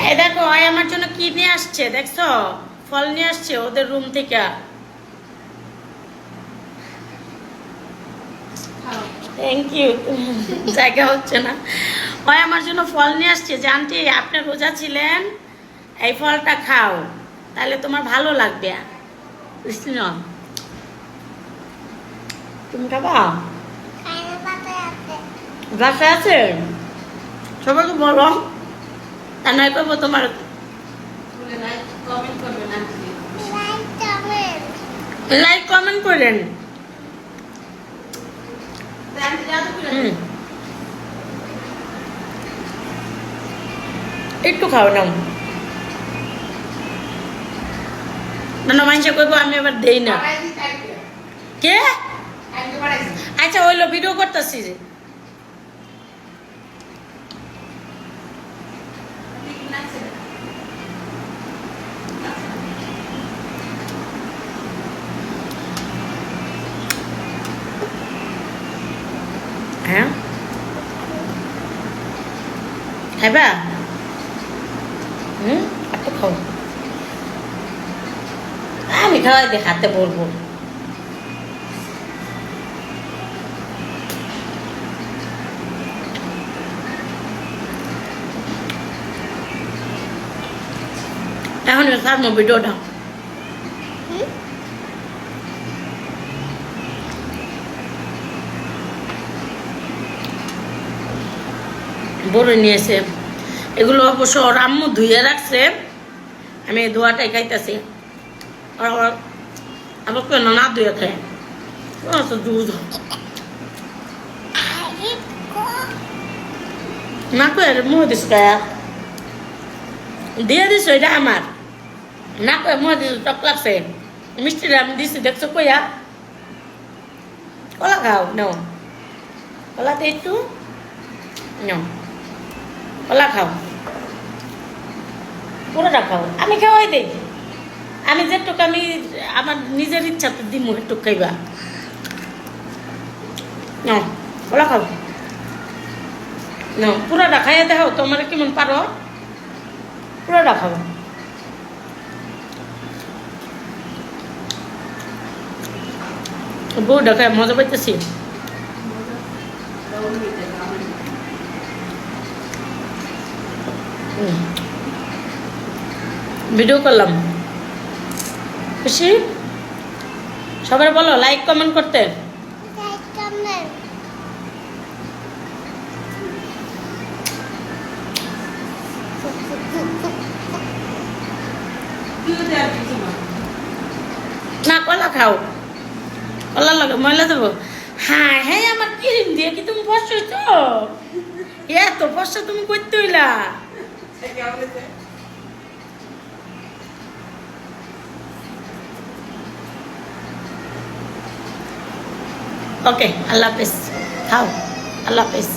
এই দেখো আয় আমার জন্য কি নিয়ে আসছে দেখছো, ফল নিয়ে আসছে ওদের রুম থেকে। Thank you. জায়গা হচ্ছে না। ওই আমার জন্য ফল নিয়ে আসছে যে আন্টি আপনি রোজা ছিলেন, এই ফলটা খাও তাহলে তোমার ভালো লাগবে। বুঝলি, তুমি খাবা? বাসায় আছে, সবাইকে বলো, তা নয় করবো তোমার। লাইক কমেন্ট করেন। একটু খাও নাও, না মানুষে কইবো আমি আবার দেই না। কে? আচ্ছা ওইলো ভিডিও করতেছি যে। হ্যাঁ খাইবা? একটু খাও, আমি খাওয়াই দেখাতে বলবো। এখন সারমো ভিডিওটা। বড় নিয়েছে এগুলো, অবশ্য ওর আম্মু ধুয়ে রাখছে, আমি এই ধোয়াটাই খাইতেছি। আবার কেন না ধুয়ে খাই, দুধ না কয়ে মুহ দিস দিয়ে দিস, এটা আমার না কয়ে মুহ দিস, টক লাগছে মিষ্টিটা আমি দিছি দেখছো কইয়া। কলা খাও নাও, কলাতে একটু নাও, কলা খাও, পুরোটা খাও, আমি খাওয়াই দেই। আমি যেটুকু আমি আমার নিজের ইচ্ছা তো দিমু একটুক খাইবা। নাও কলা খাও, নাও পুরোটা খাইয়া দেখো তোমার কেমন পারো, পুরোটা খাও। বউটা খাই মজা পাইতেছি। ভিডিও করলাম, খুশি? সবাই বলো লাইক কমেন্ট করতে। না কলা খাও, কলা লাগে ময়লা দেবো। হ্যাঁ হ্যাঁ আমার ক্রিম দিয়ে কি তুমি ফস হইছ? এত ফসা তুমি করতে হইলা। ওকে আল্লাহ হাফেজ, খাও, আল্লাহ হাফেজ।